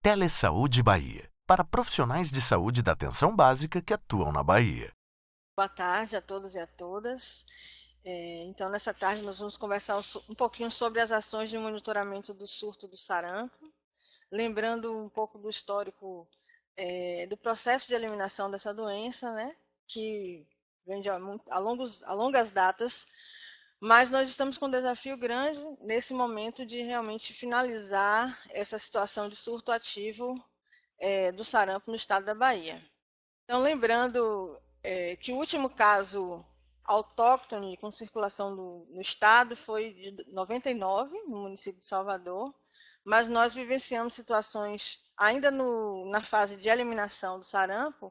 Telesaúde Bahia, para profissionais de saúde da atenção básica que atuam na Bahia. Boa tarde a todos e a todas. Então, nessa tarde, nós vamos conversar um pouquinho sobre as ações de monitoramento do surto do sarampo, lembrando um pouco do histórico do processo de eliminação dessa doença, né, que vem a longas datas, mas nós estamos com um desafio grande nesse momento de realmente finalizar essa situação de surto ativo do sarampo no estado da Bahia. Então, lembrando que o último caso autóctone com circulação no estado foi de 99, no município de Salvador, mas nós vivenciamos situações ainda na fase de eliminação do sarampo,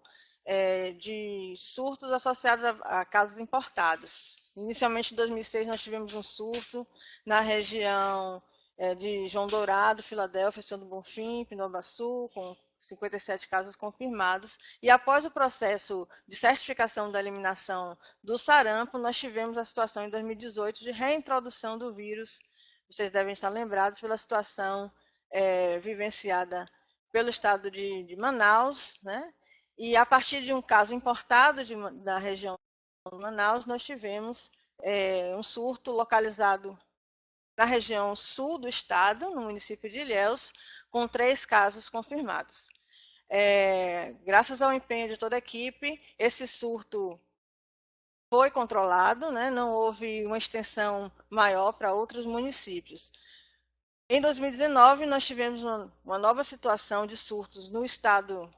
de surtos associados a casos importados. Inicialmente, em 2006, nós tivemos um surto na região de João Dourado, Filadélfia, São do Bonfim, Pindobaçu, com 57 casos confirmados. E após o processo de certificação da eliminação do sarampo, nós tivemos a situação em 2018 de reintrodução do vírus. Vocês devem estar lembrados pela situação vivenciada pelo estado de Manaus, né? E a partir de um caso importado da região de Manaus, nós tivemos um surto localizado na região sul do estado, no município de Ilhéus, com 3 casos confirmados. Graças ao empenho de toda a equipe, esse surto foi controlado, né? Não houve uma extensão maior para outros municípios. Em 2019, nós tivemos uma nova situação de surtos no estado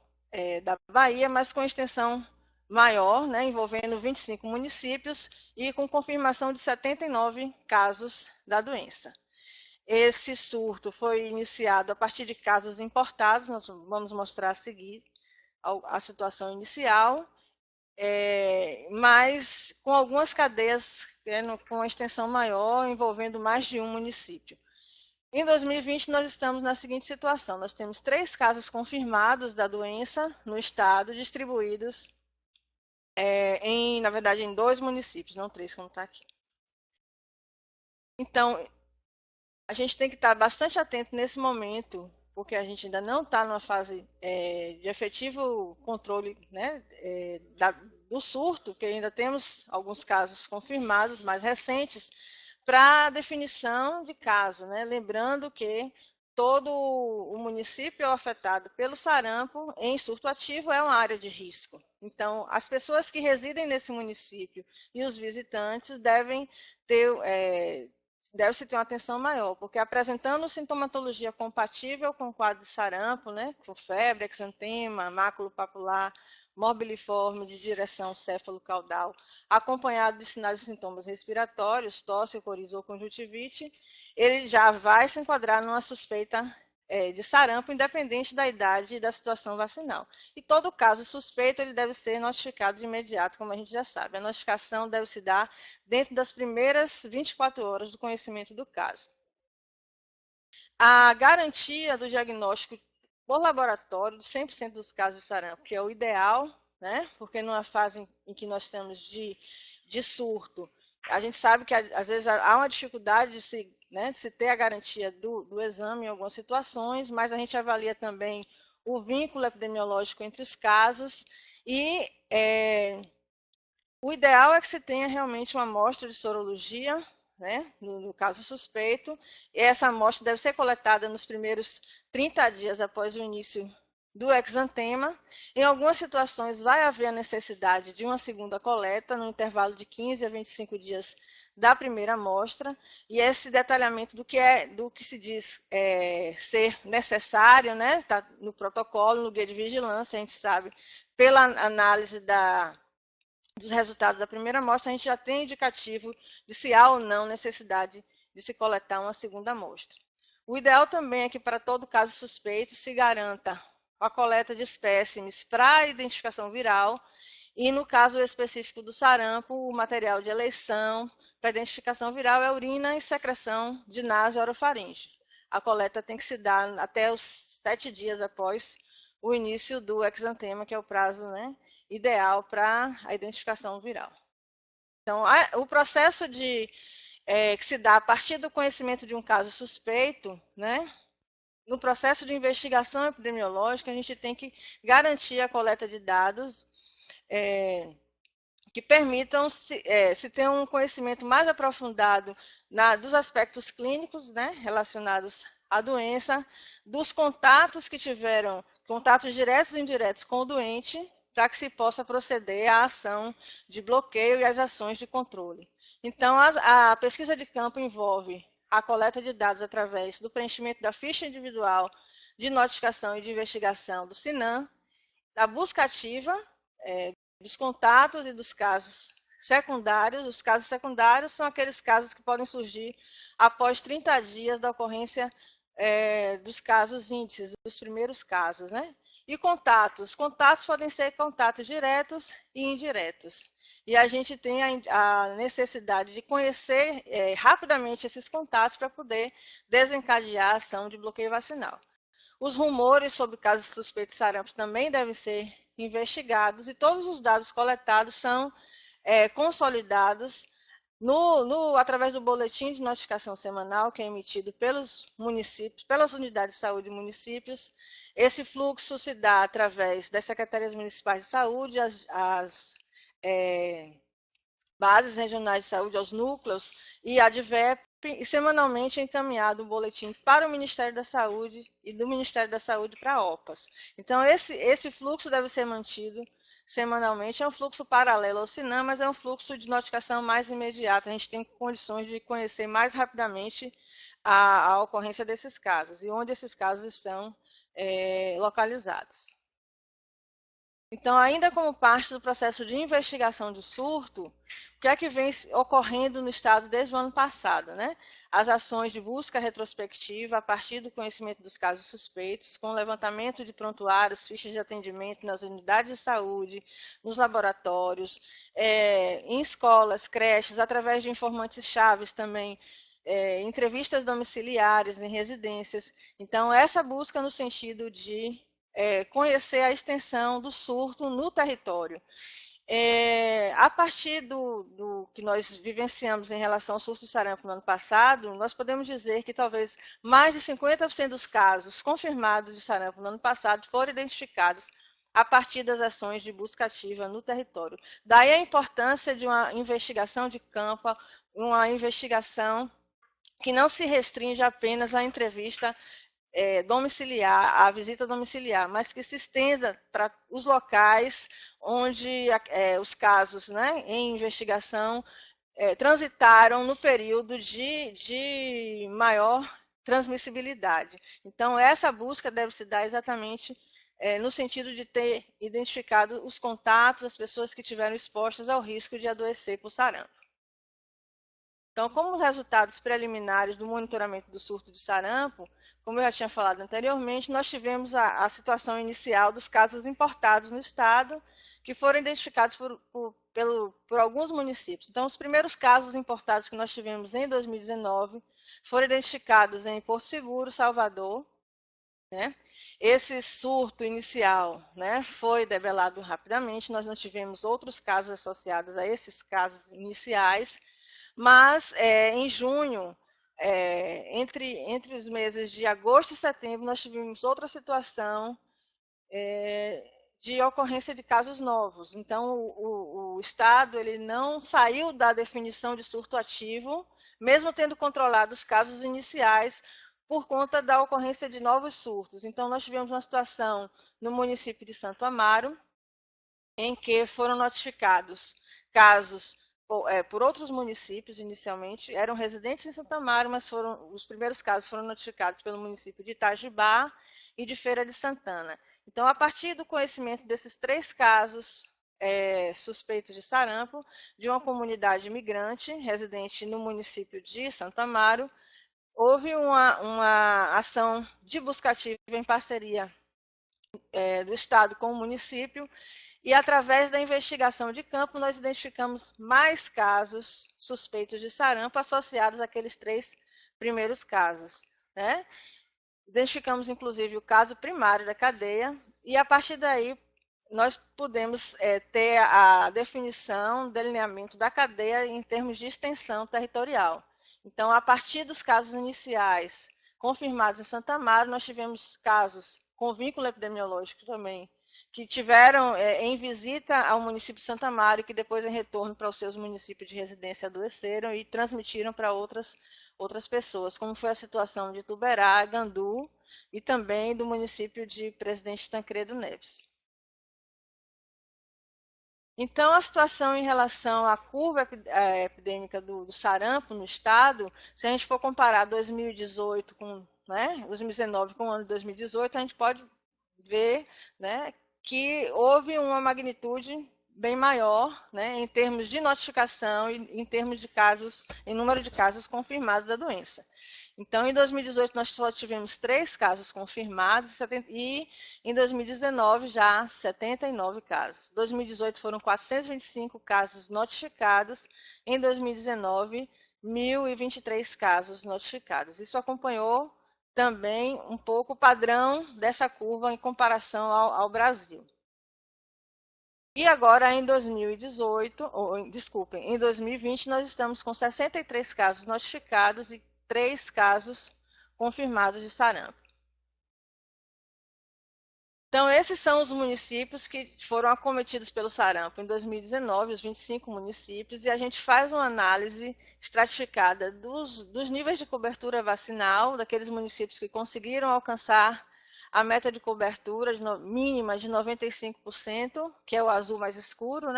da Bahia, mas com extensão maior, né, envolvendo 25 municípios e com confirmação de 79 casos da doença. Esse surto foi iniciado a partir de casos importados, nós vamos mostrar a seguir a situação inicial, mas com algumas cadeias com uma extensão maior, envolvendo mais de um município. Em 2020, nós estamos na seguinte situação: nós temos 3 casos confirmados da doença no estado, distribuídos, na verdade, em 2 municípios, não 3, como está aqui. Então, a gente tem que estar bastante atento nesse momento, porque a gente ainda não está numa fase de efetivo controle, né, do surto, que ainda temos alguns casos confirmados, mais recentes, para definição de caso, né? Lembrando que todo o município afetado pelo sarampo em surto ativo é uma área de risco. Então, as pessoas que residem nesse município e os visitantes deve-se ter uma atenção maior, porque apresentando sintomatologia compatível com o quadro de sarampo, né, com febre, exantema, máculo papular, morbiliforme de direção céfalo-caudal, acompanhado de sinais e sintomas respiratórios, tosse, coriza ou conjuntivite, ele já vai se enquadrar numa suspeita de sarampo, independente da idade e da situação vacinal. E todo caso suspeito, ele deve ser notificado de imediato, como a gente já sabe. A notificação deve se dar dentro das primeiras 24 horas do conhecimento do caso. A garantia do diagnóstico por laboratório de 100% dos casos de sarampo, que é o ideal, né? Porque numa fase em que nós estamos de surto, a gente sabe que às vezes há uma dificuldade de se ter a garantia do exame em algumas situações, mas a gente avalia também o vínculo epidemiológico entre os casos e o ideal é que se tenha realmente uma amostra de sorologia, né, no caso suspeito, e essa amostra deve ser coletada nos primeiros 30 dias após o início do exantema. Em algumas situações vai haver a necessidade de uma segunda coleta no intervalo de 15 a 25 dias da primeira amostra, e esse detalhamento do que se diz ser necessário, né, está no protocolo, no guia de vigilância, a gente sabe, pela análise dos resultados da primeira amostra, a gente já tem indicativo de se há ou não necessidade de se coletar uma segunda amostra. O ideal também é que, para todo caso suspeito, se garanta a coleta de espécimes para a identificação viral e, no caso específico do sarampo, o material de eleição para identificação viral é urina e secreção de naso orofaringe. A coleta tem que se dar até os 7 dias após o início do exantema, que é o prazo, né, ideal para a identificação viral. Então, o processo que se dá a partir do conhecimento de um caso suspeito, né, no processo de investigação epidemiológica, a gente tem que garantir a coleta de dados que permitam se ter um conhecimento mais aprofundado dos aspectos clínicos, né, relacionados à doença, dos contatos que tiveram, contatos diretos e indiretos com o doente, para que se possa proceder à ação de bloqueio e às ações de controle. Então, a pesquisa de campo envolve a coleta de dados através do preenchimento da ficha individual de notificação e de investigação do SINAM, da busca ativa, dos contatos e dos casos secundários. Os casos secundários são aqueles casos que podem surgir após 30 dias da ocorrência dos casos índices, dos primeiros casos, né? E contatos. Contatos podem ser contatos diretos e indiretos. E a gente tem a necessidade de conhecer rapidamente esses contatos para poder desencadear a ação de bloqueio vacinal. Os rumores sobre casos suspeitos de sarampo também devem ser investigados e todos os dados coletados são consolidados através do boletim de notificação semanal que é emitido pelos municípios, pelas unidades de saúde e municípios. Esse fluxo se dá através das secretarias municipais de saúde, as bases regionais de saúde, aos núcleos e a DIVEP, e semanalmente é encaminhado um boletim para o Ministério da Saúde e do Ministério da Saúde para a OPAS. Então, esse fluxo deve ser mantido semanalmente. É um fluxo paralelo ao SINAM, mas é um fluxo de notificação mais imediata. A gente tem condições de conhecer mais rapidamente a ocorrência desses casos e onde esses casos estão localizados. Então, ainda como parte do processo de investigação do surto, o que é que vem ocorrendo no Estado desde o ano passado, né? As ações de busca retrospectiva a partir do conhecimento dos casos suspeitos, com levantamento de prontuários, fichas de atendimento nas unidades de saúde, nos laboratórios, em escolas, creches, através de informantes chaves também, entrevistas domiciliares em residências. Então, essa busca no sentido de conhecer a extensão do surto no território. A partir do que nós vivenciamos em relação ao surto do sarampo no ano passado, nós podemos dizer que talvez mais de 50% dos casos confirmados de sarampo no ano passado foram identificados a partir das ações de busca ativa no território. Daí a importância de uma investigação de campo, uma investigação que não se restringe apenas à entrevista domiciliar, a visita domiciliar, mas que se estenda para os locais onde os casos, né, em investigação transitaram no período de maior transmissibilidade. Então, essa busca deve se dar exatamente no sentido de ter identificado os contatos, as pessoas que tiveram expostas ao risco de adoecer por sarampo. Então, como resultados preliminares do monitoramento do surto de sarampo, como eu já tinha falado anteriormente, nós tivemos a situação inicial dos casos importados no estado, que foram identificados por alguns municípios. Então, os primeiros casos importados que nós tivemos em 2019 foram identificados em Porto Seguro, Salvador, né? Esse surto inicial, né, foi debelado rapidamente, nós não tivemos outros casos associados a esses casos iniciais, mas em junho, entre os meses de agosto e setembro, nós tivemos outra situação de ocorrência de casos novos. Então, o Estado ele não saiu da definição de surto ativo, mesmo tendo controlado os casos iniciais, por conta da ocorrência de novos surtos. Então, nós tivemos uma situação no município de Santo Amaro, em que foram notificados casos por outros municípios inicialmente, eram residentes em Santo Amaro, mas os primeiros casos foram notificados pelo município de Itajubá e de Feira de Santana. Então, a partir do conhecimento desses 3 casos suspeitos de sarampo, de uma comunidade imigrante residente no município de Santo Amaro, houve uma ação de busca ativa em parceria do Estado com o município, e através da investigação de campo, nós identificamos mais casos suspeitos de sarampo associados àqueles 3 primeiros casos, né? Identificamos, inclusive, o caso primário da cadeia, e a partir daí nós podemos ter a definição, delineamento da cadeia em termos de extensão territorial. Então, a partir dos casos iniciais, confirmados em Santa Amaro. Nós tivemos casos com vínculo epidemiológico também, que tiveram em visita ao município de Santa Amaro e que depois em retorno para os seus municípios de residência adoeceram e transmitiram para outras pessoas, como foi a situação de Ituberá, Gandu e também do município de Presidente Tancredo Neves. Então, a situação em relação à curva epidêmica do sarampo no estado, se a gente for comparar 2018 com, 2019 com o ano de 2018, a gente pode ver, que houve uma magnitude bem maior, em termos de notificação e em termos de casos, em número de casos confirmados da doença. Então, em 2018, nós só tivemos 3 casos confirmados e em 2019 já 79 casos. Em 2018 foram 425 casos notificados, em 2019, 1.023 casos notificados. Isso acompanhou também um pouco o padrão dessa curva em comparação ao Brasil. E agora, em 2018, desculpem, em 2020, nós estamos com 63 casos notificados e 3 casos confirmados de sarampo. Então, esses são os municípios que foram acometidos pelo sarampo em 2019, os 25 municípios, e a gente faz uma análise estratificada dos níveis de cobertura vacinal, daqueles municípios que conseguiram alcançar a meta de cobertura mínima de 95%, que é o azul mais escuro,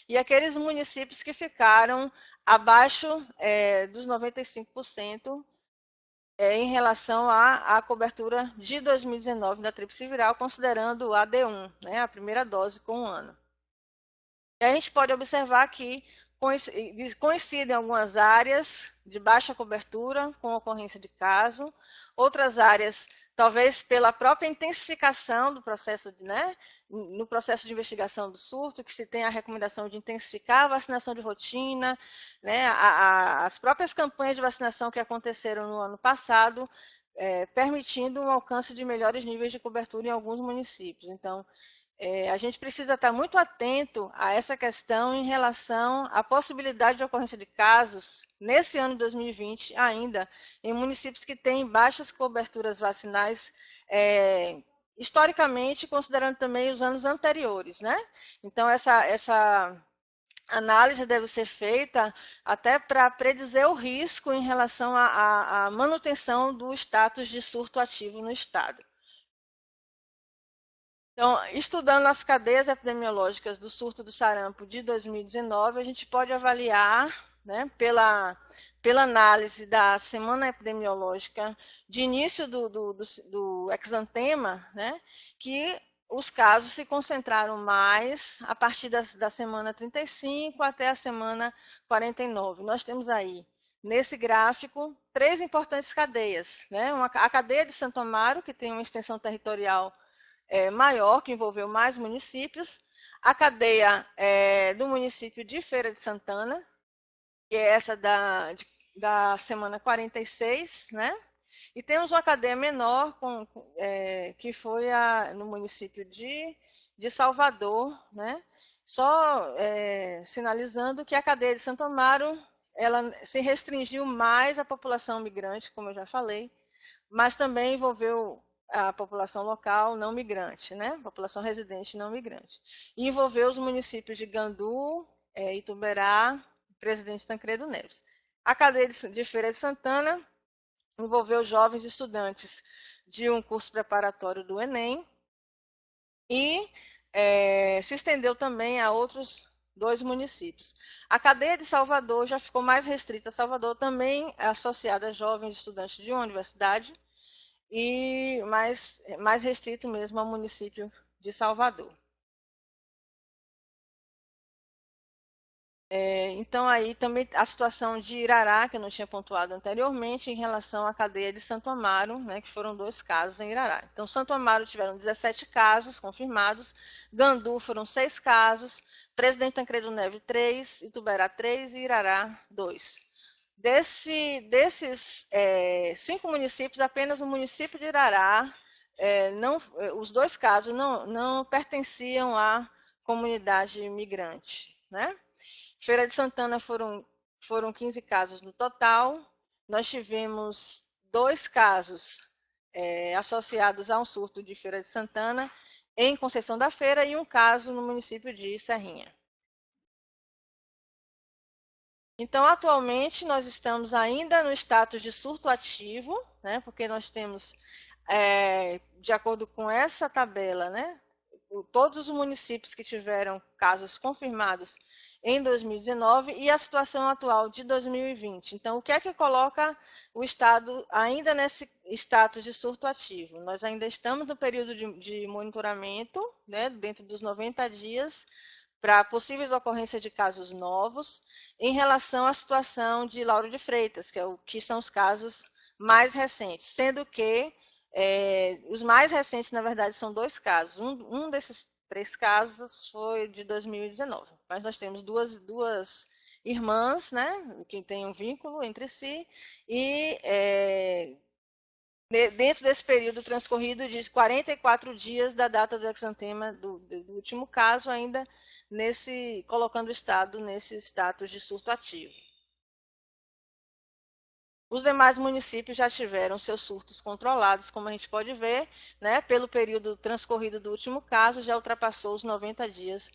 e aqueles municípios que ficaram abaixo dos 95%, em relação à cobertura de 2019 da tríplice viral, considerando o AD1, a primeira dose com 1 ano. E a gente pode observar que coincidem algumas áreas de baixa cobertura com ocorrência de caso, outras áreas, talvez pela própria intensificação do processo, no processo de investigação do surto, que se tem a recomendação de intensificar a vacinação de rotina, as próprias campanhas de vacinação que aconteceram no ano passado, permitindo um alcance de melhores níveis de cobertura em alguns municípios. Então, a gente precisa estar muito atento a essa questão em relação à possibilidade de ocorrência de casos nesse ano de 2020 ainda, em municípios que têm baixas coberturas vacinais, historicamente, considerando também os anos anteriores. Então, essa análise deve ser feita até para predizer o risco em relação à manutenção do status de surto ativo no estado. Então, estudando as cadeias epidemiológicas do surto do sarampo de 2019, a gente pode avaliar, pela análise da semana epidemiológica de início do exantema, que os casos se concentraram mais a partir da semana 35 até a semana 49. Nós temos aí, nesse gráfico, 3 importantes cadeias. A cadeia de Santo Amaro, que tem uma extensão territorial maior, que envolveu mais municípios, a cadeia do município de Feira de Santana, que é essa da semana 46, e temos uma cadeia menor, que foi no município de Salvador, só sinalizando que a cadeia de Santo Amaro ela se restringiu mais à população migrante, como eu já falei, mas também envolveu a população local não migrante, população residente não migrante. E envolveu os municípios de Gandu, Ituberá, Presidente Tancredo Neves. A cadeia de Feira de Santana envolveu jovens estudantes de um curso preparatório do Enem e se estendeu também a outros 2 municípios. A cadeia de Salvador já ficou mais restrita. Salvador também é associada a jovens estudantes de uma universidade, e mais restrito mesmo ao município de Salvador. Então, aí também a situação de Irará, que eu não tinha pontuado anteriormente, em relação à cadeia de Santo Amaro, que foram 2 casos em Irará. Então, Santo Amaro tiveram 17 casos confirmados, Gandu foram 6 casos, Presidente Tancredo Neves 3, Ituberá 3 e Irará 2. Desses 5 municípios, apenas o município de Irará, os 2 casos não pertenciam à comunidade migrante. Feira de Santana foram 15 casos no total. Nós tivemos 2 casos associados a um surto de Feira de Santana em Conceição da Feira e um caso no município de Serrinha. Então, atualmente, nós estamos ainda no status de surto ativo, né, porque nós temos, de acordo com essa tabela, né, todos os municípios que tiveram casos confirmados em 2019 e a situação atual de 2020. Então, o que é que coloca o Estado ainda nesse status de surto ativo? Nós ainda estamos no período de monitoramento, né, dentro dos 90 dias, para possíveis ocorrências de casos novos, em relação à situação de Lauro de Freitas, que são os casos mais recentes, sendo que os mais recentes, na verdade, são 2 casos. Um desses 3 casos foi de 2019, mas nós temos duas irmãs, né, que têm um vínculo entre si, e dentro desse período transcorrido de 44 dias da data do exantema do último caso, ainda colocando o Estado nesse status de surto ativo. Os demais municípios já tiveram seus surtos controlados, como a gente pode ver, né, pelo período transcorrido do último caso, já ultrapassou os 90 dias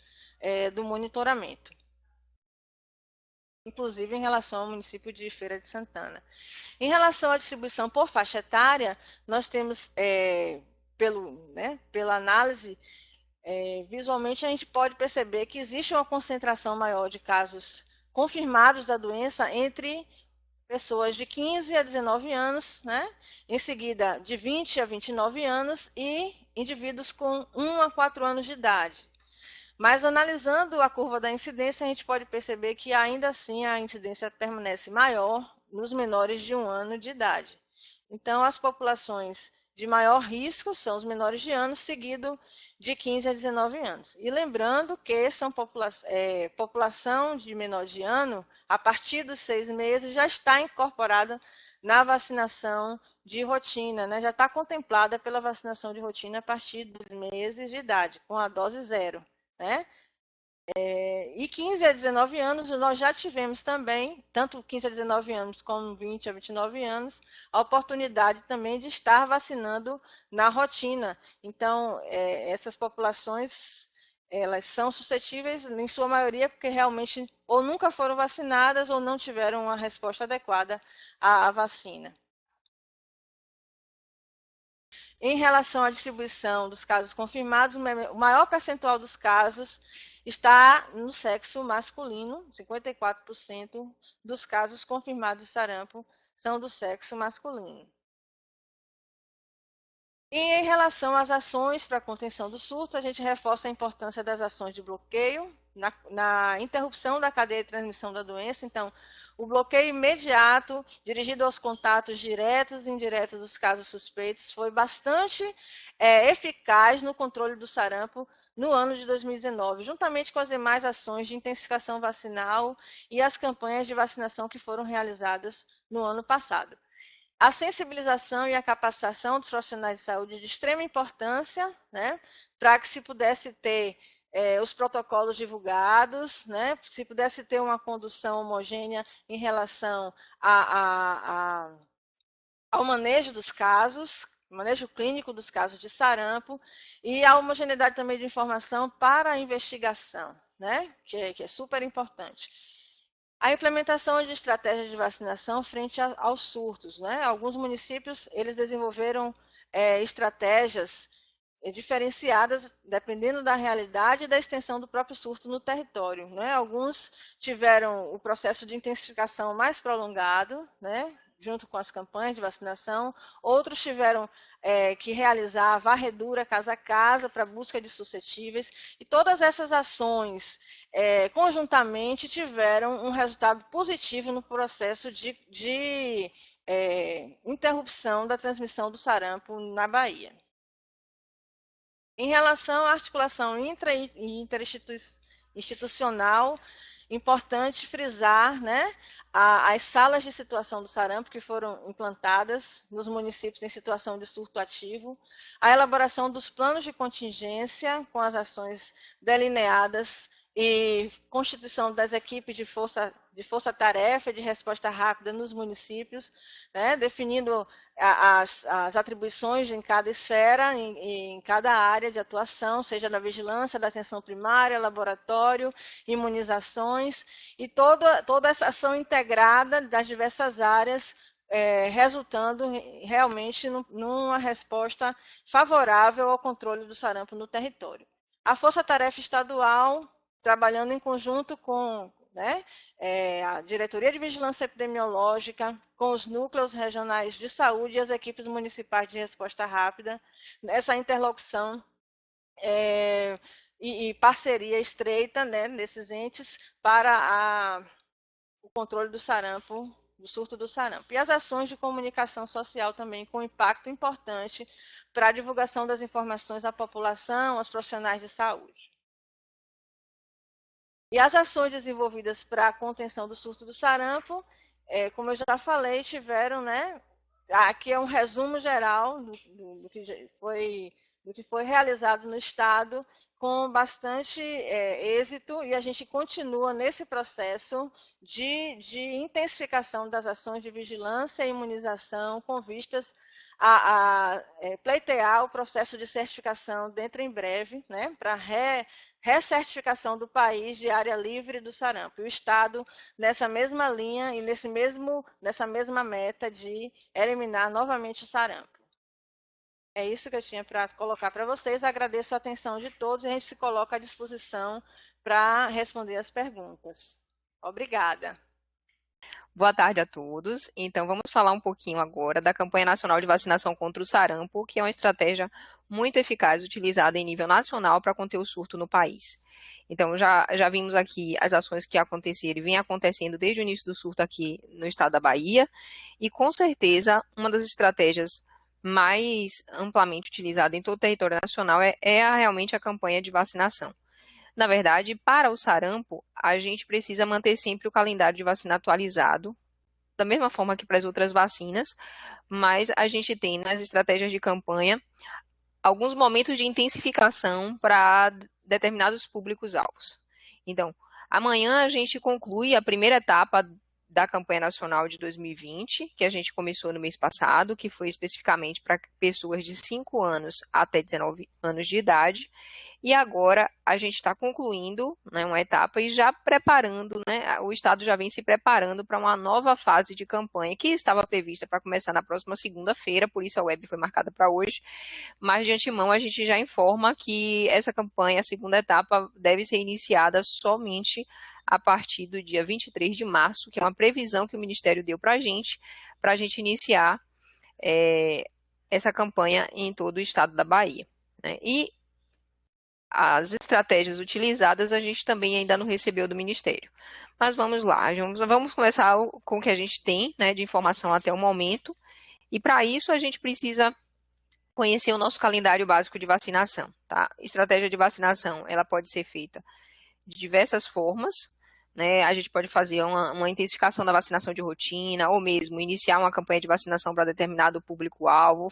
do monitoramento, inclusive em relação ao município de Feira de Santana. Em relação à distribuição por faixa etária, nós temos, pela análise, visualmente a gente pode perceber que existe uma concentração maior de casos confirmados da doença entre pessoas de 15 a 19 anos, né? Em seguida de 20 a 29 anos e indivíduos com 1 a 4 anos de idade. Mas analisando a curva da incidência, a gente pode perceber que ainda assim a incidência permanece maior nos menores de 1 ano de idade. Então, as populações de maior risco são os menores de anos, seguido de 15 a 19 anos. E lembrando que são população de menor de ano, a partir dos 6 meses, já está incorporada na vacinação de rotina, né? Já está contemplada pela vacinação de rotina a partir dos meses de idade, com a dose 0. Né? E 15 a 19 anos, nós já tivemos também, tanto 15 a 19 anos como 20 a 29 anos, a oportunidade também de estar vacinando na rotina. Então, essas populações, elas são suscetíveis, em sua maioria, porque realmente ou nunca foram vacinadas ou não tiveram uma resposta adequada à vacina. Em relação à distribuição dos casos confirmados, o maior percentual dos casos está no sexo masculino, 54% dos casos confirmados de sarampo são do sexo masculino. E em relação às ações para a contenção do surto, a gente reforça a importância das ações de bloqueio na interrupção da cadeia de transmissão da doença. Então, o bloqueio imediato, dirigido aos contatos diretos e indiretos dos casos suspeitos, foi bastante eficaz no controle do sarampo no ano de 2019, juntamente com as demais ações de intensificação vacinal e as campanhas de vacinação que foram realizadas no ano passado. A sensibilização e a capacitação dos profissionais de saúde é de extrema importância, né, para que se pudesse ter os protocolos divulgados, né, se pudesse ter uma condução homogênea em relação ao manejo dos casos, manejo clínico dos casos de sarampo e a homogeneidade também de informação para a investigação, né, que é super importante. A implementação de estratégias de vacinação frente aos surtos, né? Alguns municípios eles desenvolveram estratégias diferenciadas dependendo da realidade e da extensão do próprio surto no território. Né? Alguns tiveram o processo de intensificação mais prolongado, né? Junto com as campanhas de vacinação. Outros tiveram que realizar a varredura casa a casa para busca de suscetíveis. E todas essas ações, conjuntamente, tiveram um resultado positivo no processo de interrupção da transmissão do sarampo na Bahia. Em relação à articulação intra e interinstitucional, importante frisar, né, as salas de situação do sarampo que foram implantadas nos municípios em situação de surto ativo, a elaboração dos planos de contingência com as ações delineadas e constituição das equipes de força de força-tarefa de resposta rápida nos municípios, né, definindo as atribuições em cada esfera, em cada área de atuação, seja da vigilância, da atenção primária, laboratório, imunizações, e toda essa ação integrada das diversas áreas, resultando realmente numa resposta favorável ao controle do sarampo no território. A Força-Tarefa Estadual, trabalhando em conjunto com, né, a Diretoria de Vigilância Epidemiológica, com os núcleos regionais de saúde e as equipes municipais de resposta rápida, nessa interlocução e parceria estreita, né, nesses entes para o controle do sarampo, do surto do sarampo. E as ações de comunicação social também com impacto importante para a divulgação das informações à população, aos profissionais de saúde. E as ações desenvolvidas para a contenção do surto do sarampo, como eu já falei, tiveram, né? Aqui é um resumo geral do que foi realizado no Estado, com bastante êxito, e a gente continua nesse processo de intensificação das ações de vigilância e imunização, com vistas a pleitear o processo de certificação dentro em breve, né, para recertificação do país de área livre do sarampo. E o Estado, nessa mesma linha e nessa mesma meta de eliminar novamente o sarampo. É isso que eu tinha para colocar para vocês. Agradeço a atenção de todos e a gente se coloca à disposição para responder as perguntas. Obrigada. Boa tarde a todos. Então, vamos falar um pouquinho agora da campanha nacional de vacinação contra o sarampo, que é uma estratégia muito eficaz utilizada em nível nacional para conter o surto no país. Então, já vimos aqui as ações que aconteceram e vêm acontecendo desde o início do surto aqui no estado da Bahia, e com certeza uma das estratégias mais amplamente utilizada em todo o território nacional realmente a campanha de vacinação. Na verdade, para o sarampo, a gente precisa manter sempre o calendário de vacina atualizado, da mesma forma que para as outras vacinas, mas a gente tem nas estratégias de campanha alguns momentos de intensificação para determinados públicos-alvos. Então, amanhã a gente conclui a primeira etapa da campanha nacional de 2020, que a gente começou no mês passado, que foi especificamente para pessoas de 5 anos até 19 anos de idade. E agora a gente está concluindo, né, uma etapa e já preparando, né, o Estado já vem se preparando para uma nova fase de campanha que estava prevista para começar na próxima segunda-feira, por isso a web foi marcada para hoje, mas de antemão a gente já informa que essa campanha, a segunda etapa, deve ser iniciada somente a partir do dia 23 de março, que é uma previsão que o Ministério deu para a gente iniciar essa campanha em todo o estado da Bahia, né? E as estratégias utilizadas a gente também ainda não recebeu do Ministério. Mas vamos lá, vamos começar com o que a gente tem, né, de informação até o momento. E para isso a gente precisa conhecer o nosso calendário básico de vacinação. Tá? Estratégia de vacinação, ela pode ser feita de diversas formas, né? A gente pode fazer uma intensificação da vacinação de rotina, ou mesmo iniciar uma campanha de vacinação para determinado público-alvo,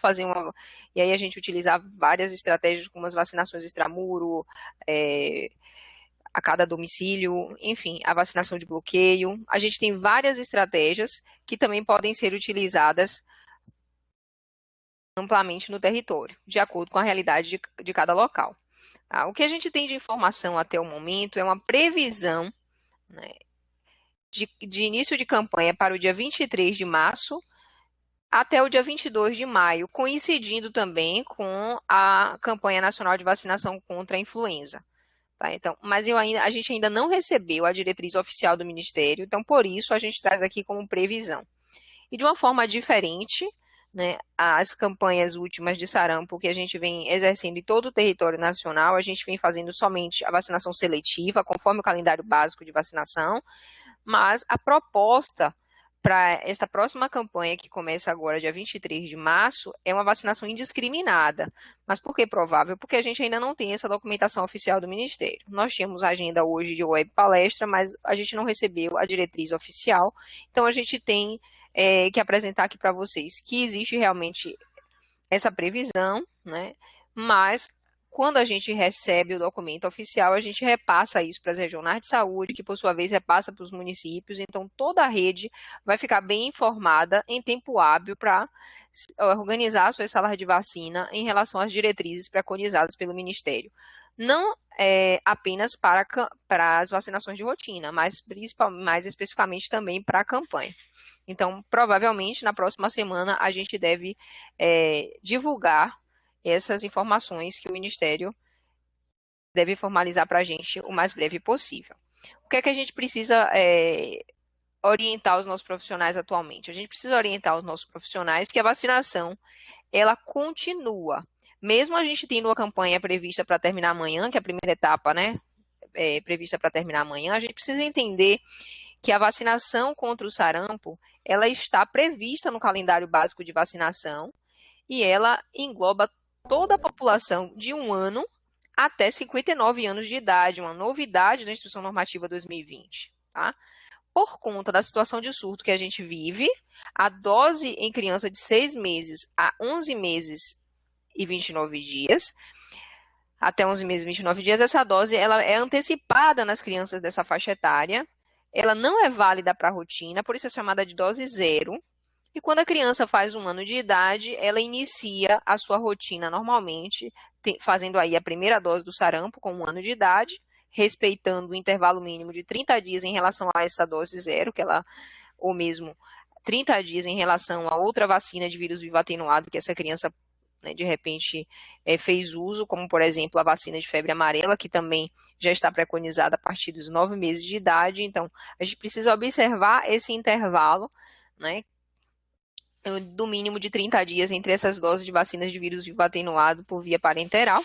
e aí a gente utilizar várias estratégias, como as vacinações extramuro, a cada domicílio, enfim, a vacinação de bloqueio. A gente tem várias estratégias que também podem ser utilizadas amplamente no território, de acordo com a realidade de cada local. O que a gente tem de informação até o momento é uma previsão, né, de início de campanha para o dia 23 de março até o dia 22 de maio, coincidindo também com a campanha nacional de vacinação contra a influenza. Tá? Então, mas a gente ainda não recebeu a diretriz oficial do Ministério, então por isso a gente traz aqui como previsão. E de uma forma diferente, né, as campanhas últimas de sarampo que a gente vem exercendo em todo o território nacional, a gente vem fazendo somente a vacinação seletiva, conforme o calendário básico de vacinação, mas a proposta para esta próxima campanha, que começa agora, dia 23 de março, é uma vacinação indiscriminada. Mas por que provável? Porque a gente ainda não tem essa documentação oficial do Ministério. Nós tínhamos a agenda hoje de web palestra, mas a gente não recebeu a diretriz oficial, então a gente tem que apresentar aqui para vocês que existe realmente essa previsão, né? Mas quando a gente recebe o documento oficial, a gente repassa isso para as regionais de saúde, que por sua vez repassa para os municípios, então toda a rede vai ficar bem informada em tempo hábil para organizar suas salas de vacina em relação às diretrizes preconizadas pelo Ministério. Não apenas para as vacinações de rotina, mas mais especificamente também para a campanha. Então, provavelmente, na próxima semana, a gente deve divulgar essas informações que o Ministério deve formalizar para a gente o mais breve possível. O que é que a gente precisa orientar os nossos profissionais atualmente? A gente precisa orientar os nossos profissionais que a vacinação, ela continua. Mesmo a gente tendo uma campanha prevista para terminar amanhã, que é a primeira etapa, né, prevista para terminar amanhã, a gente precisa entender que a vacinação contra o sarampo, ela está prevista no calendário básico de vacinação e ela engloba toda a população de 1 ano até 59 anos de idade, uma novidade da Instrução Normativa 2020, tá? Por conta da situação de surto que a gente vive, a dose em criança de 6 meses a 11 meses e 29 dias, até 11 meses e 29 dias, essa dose ela é antecipada nas crianças dessa faixa etária, ela não é válida para a rotina, por isso é chamada de dose zero, e quando a criança faz 1 ano de idade, ela inicia a sua rotina normalmente, fazendo aí a primeira dose do sarampo com 1 ano de idade, respeitando o intervalo mínimo de 30 dias em relação a essa dose zero, ou mesmo 30 dias em relação a outra vacina de vírus vivo atenuado que essa criança, né, de repente fez uso, como por exemplo a vacina de febre amarela, que também já está preconizada a partir dos 9 meses de idade. Então, a gente precisa observar esse intervalo, né, do mínimo de 30 dias entre essas doses de vacinas de vírus vivo atenuado por via parenteral.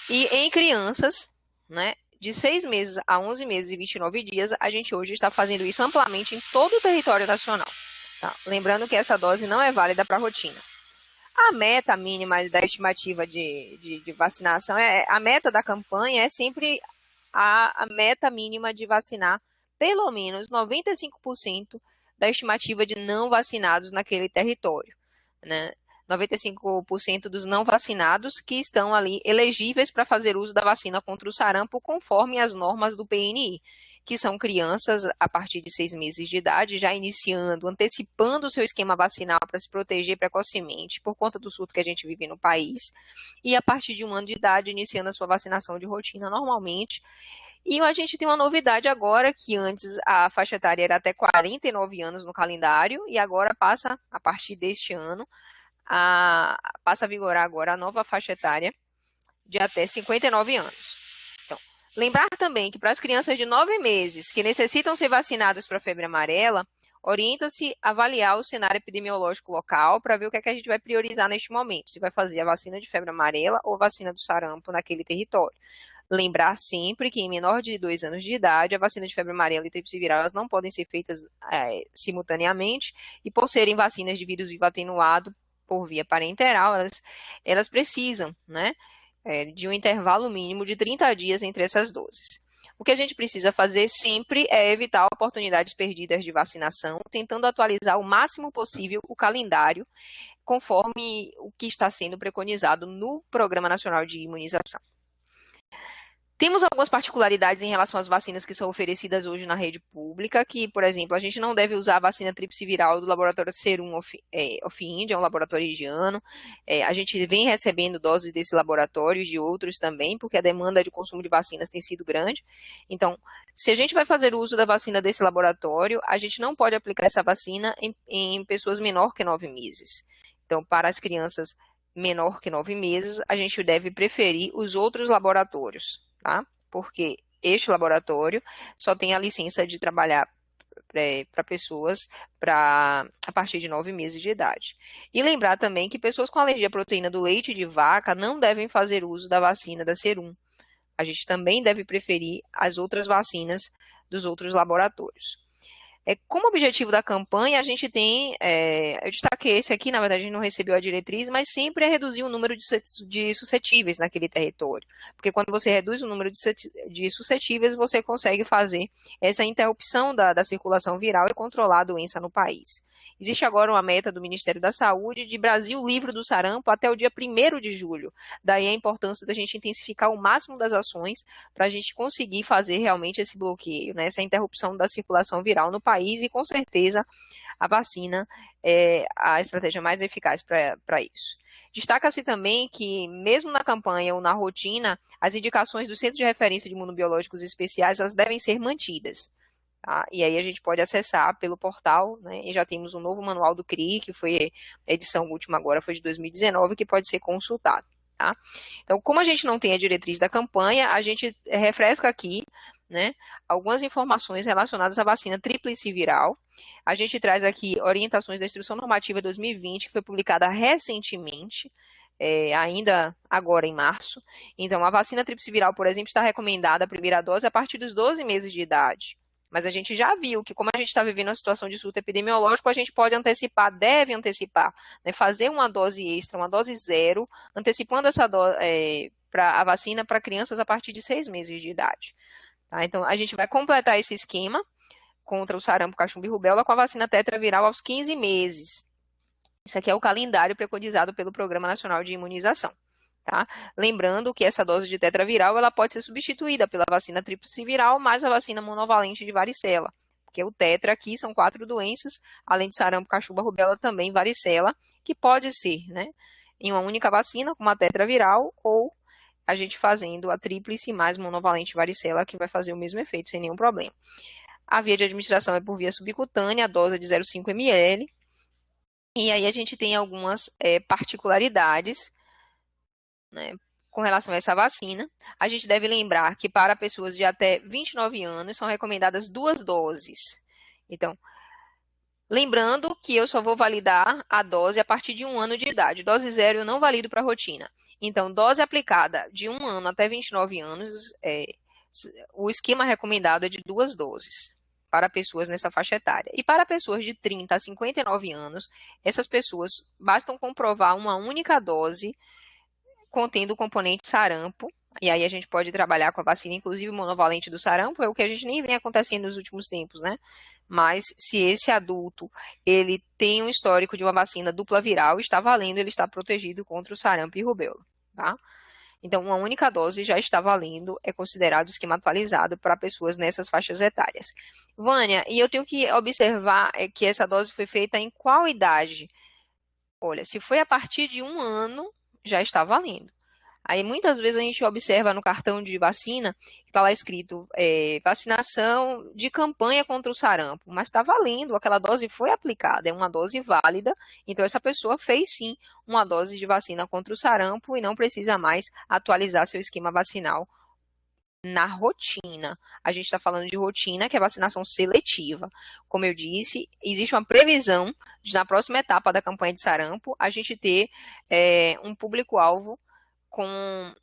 E em crianças, né, de 6 meses a 11 meses e 29 dias, a gente hoje está fazendo isso amplamente em todo o território nacional. Tá? Lembrando que essa dose não é válida para a rotina. A meta mínima da estimativa de vacinação, a meta da campanha é sempre a meta mínima de vacinar pelo menos 95% da estimativa de não vacinados naquele território, né? 95% dos não vacinados que estão ali elegíveis para fazer uso da vacina contra o sarampo conforme as normas do PNI, que são crianças a partir de 6 meses de idade, já iniciando, antecipando o seu esquema vacinal para se proteger precocemente por conta do surto que a gente vive no país, e a partir de 1 ano de idade iniciando a sua vacinação de rotina normalmente. E a gente tem uma novidade agora, que antes a faixa etária era até 49 anos no calendário, e agora passa, a partir deste ano, passa a vigorar agora a nova faixa etária de até 59 anos. Então, lembrar também que para as crianças de 9 meses que necessitam ser vacinadas para a febre amarela, orienta-se a avaliar o cenário epidemiológico local para ver o que é que a gente vai priorizar neste momento, se vai fazer a vacina de febre amarela ou a vacina do sarampo naquele território. Lembrar sempre que em menor de 2 anos de idade, a vacina de febre amarela e tríplice viral elas não podem ser feitas simultaneamente, e por serem vacinas de vírus vivo atenuado por via parenteral, elas precisam, né, de um intervalo mínimo de 30 dias entre essas doses. O que a gente precisa fazer sempre é evitar oportunidades perdidas de vacinação, tentando atualizar o máximo possível o calendário, conforme o que está sendo preconizado no Programa Nacional de Imunização. Temos algumas particularidades em relação às vacinas que são oferecidas hoje na rede pública, que, por exemplo, a gente não deve usar a vacina tríplice viral do laboratório Serum of India, é um laboratório indiano. A gente vem recebendo doses desse laboratório e de outros também, porque a demanda de consumo de vacinas tem sido grande. Então, se a gente vai fazer uso da vacina desse laboratório, a gente não pode aplicar essa vacina em pessoas menor que 9 meses. Então, para as crianças menor que 9 meses, a gente deve preferir os outros laboratórios, tá? Porque este laboratório só tem a licença de trabalhar para pessoas a partir de 9 meses de idade. E lembrar também que pessoas com alergia à proteína do leite de vaca não devem fazer uso da vacina da Serum. A gente também deve preferir as outras vacinas dos outros laboratórios. Como objetivo da campanha, a gente tem, eu destaquei esse aqui, na verdade a gente não recebeu a diretriz, mas sempre é reduzir o número de suscetíveis naquele território. Porque quando você reduz o número de suscetíveis, você consegue fazer essa interrupção da circulação viral e controlar a doença no país. Existe agora uma meta do Ministério da Saúde de Brasil livre do sarampo até o dia 1º de julho. Daí a importância da gente intensificar o máximo das ações para a gente conseguir fazer realmente esse bloqueio, né, essa interrupção da circulação viral no país, e com certeza a vacina é a estratégia mais eficaz para isso. Destaca-se também que, mesmo na campanha ou na rotina, as indicações do Centro de Referência de Imunobiológicos Especiais elas devem ser mantidas. Tá? E aí a gente pode acessar pelo portal, né? E já temos um novo manual do CRI, que foi a edição última agora, foi de 2019, que pode ser consultado. Tá? Então, como a gente não tem a diretriz da campanha, a gente refresca aqui, né, algumas informações relacionadas à vacina tríplice viral. A gente traz aqui orientações da Instrução Normativa 2020, que foi publicada recentemente, ainda agora em março. Então, a vacina tríplice viral, por exemplo, está recomendada a primeira dose a partir dos 12 meses de idade. Mas a gente já viu que, como a gente está vivendo uma situação de surto epidemiológico, a gente pode antecipar, deve antecipar, né, fazer uma dose extra, uma dose zero, antecipando essa dose para a vacina para crianças a partir de 6 meses de idade. Tá? Então, a gente vai completar esse esquema contra o sarampo, cachumba e rubéola com a vacina tetraviral aos 15 meses. Isso aqui é o calendário preconizado pelo Programa Nacional de Imunização. Tá? Lembrando que essa dose de tetraviral ela pode ser substituída pela vacina tríplice viral mais a vacina monovalente de varicela, porque o tetra aqui são 4 doenças, além de sarampo, cachumba, rubéola, também varicela, que pode ser, né, em uma única vacina, com uma tetraviral, ou a gente fazendo a tríplice mais monovalente varicela, que vai fazer o mesmo efeito, sem nenhum problema. A via de administração é por via subcutânea, a dose é de 0,5 ml, e aí a gente tem algumas particularidades, né, com relação a essa vacina. A gente deve lembrar que para pessoas de até 29 anos são recomendadas 2 doses. Então, lembrando que eu só vou validar a dose a partir de 1 ano de idade. Dose 0 eu não valido para rotina. Então, dose aplicada de 1 ano até 29 anos, o esquema recomendado é de 2 doses para pessoas nessa faixa etária. E para pessoas de 30 a 59 anos, essas pessoas bastam comprovar uma única dose contendo o componente sarampo, e aí a gente pode trabalhar com a vacina, inclusive monovalente do sarampo, é o que a gente nem vem acontecendo nos últimos tempos, né? Mas se esse adulto, ele tem um histórico de uma vacina dupla viral, está valendo, ele está protegido contra o sarampo e rubéola, tá? Então, uma única dose já está valendo, é considerado esquema atualizado para pessoas nessas faixas etárias. Vânia, e eu tenho que observar que essa dose foi feita em qual idade? Olha, se foi a partir de 1 ano, já está valendo. Aí muitas vezes a gente observa no cartão de vacina que está lá escrito vacinação de campanha contra o sarampo, mas está valendo, aquela dose foi aplicada, é uma dose válida, então essa pessoa fez sim uma dose de vacina contra o sarampo e não precisa mais atualizar seu esquema vacinal na rotina. A gente está falando de rotina, que é vacinação seletiva. Como eu disse, existe uma previsão de, na próxima etapa da campanha de sarampo, a gente ter um público-alvo com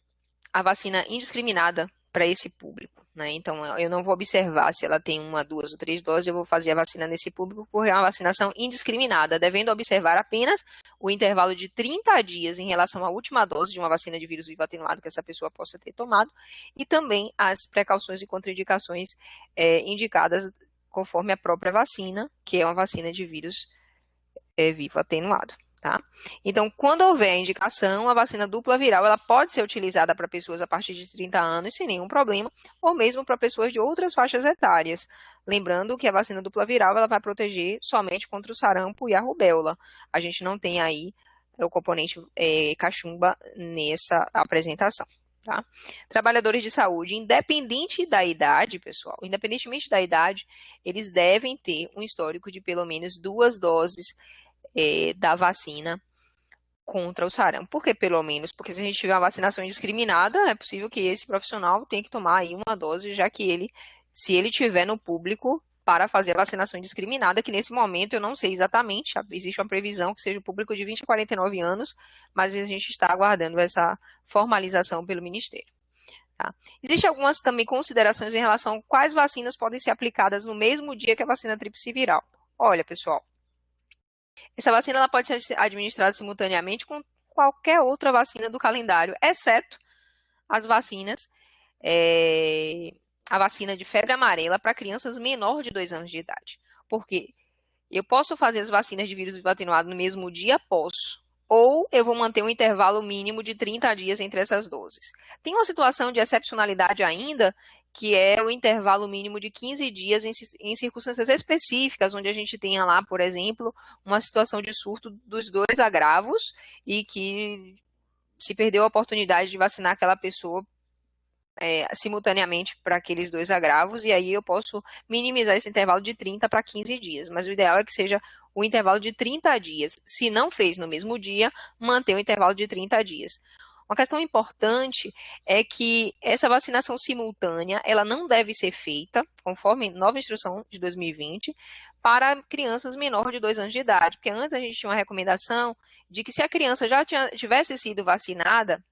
a vacina indiscriminada para esse público, né? Então, eu não vou observar se ela tem 1, 2 ou 3 doses, eu vou fazer a vacina nesse público, porque é uma vacinação indiscriminada, devendo observar apenas o intervalo de 30 dias em relação à última dose de uma vacina de vírus vivo atenuado que essa pessoa possa ter tomado, e também as precauções e contraindicações indicadas conforme a própria vacina, que é uma vacina de vírus vivo atenuado. Tá? Então, quando houver a indicação, a vacina dupla viral ela pode ser utilizada para pessoas a partir de 30 anos sem nenhum problema, ou mesmo para pessoas de outras faixas etárias. Lembrando que a vacina dupla viral ela vai proteger somente contra o sarampo e a rubéola. A gente não tem aí o componente cachumba nessa apresentação. Tá? Trabalhadores de saúde, independente da idade, pessoal, independentemente da idade, eles devem ter um histórico de pelo menos 2 doses da vacina contra o sarampo. Por que pelo menos? Porque se a gente tiver uma vacinação indiscriminada, é possível que esse profissional tenha que tomar aí uma dose, já que se ele tiver no público para fazer a vacinação indiscriminada, que nesse momento eu não sei exatamente, existe uma previsão que seja o público de 20 a 49 anos, mas a gente está aguardando essa formalização pelo Ministério. Tá? Existem algumas também considerações em relação a quais vacinas podem ser aplicadas no mesmo dia que a vacina tríplice viral. Olha, pessoal, essa vacina ela pode ser administrada simultaneamente com qualquer outra vacina do calendário, exceto as vacinas, a vacina de febre amarela para crianças menor de 2 anos de idade. Porque eu posso fazer as vacinas de vírus vivo atenuado no mesmo dia? Posso. Ou eu vou manter um intervalo mínimo de 30 dias entre essas doses. Tem uma situação de excepcionalidade ainda, que é o intervalo mínimo de 15 dias em circunstâncias específicas, onde a gente tenha lá, por exemplo, uma situação de surto dos 2 agravos e que se perdeu a oportunidade de vacinar aquela pessoa simultaneamente para aqueles 2 agravos, e aí eu posso minimizar esse intervalo de 30 para 15 dias, mas o ideal é que seja o intervalo de 30 dias. Se não fez no mesmo dia, manter o intervalo de 30 dias. Uma questão importante é que essa vacinação simultânea, ela não deve ser feita, conforme nova instrução de 2020, para crianças menores de 2 anos de idade, porque antes a gente tinha uma recomendação de que se a criança já tivesse sido vacinada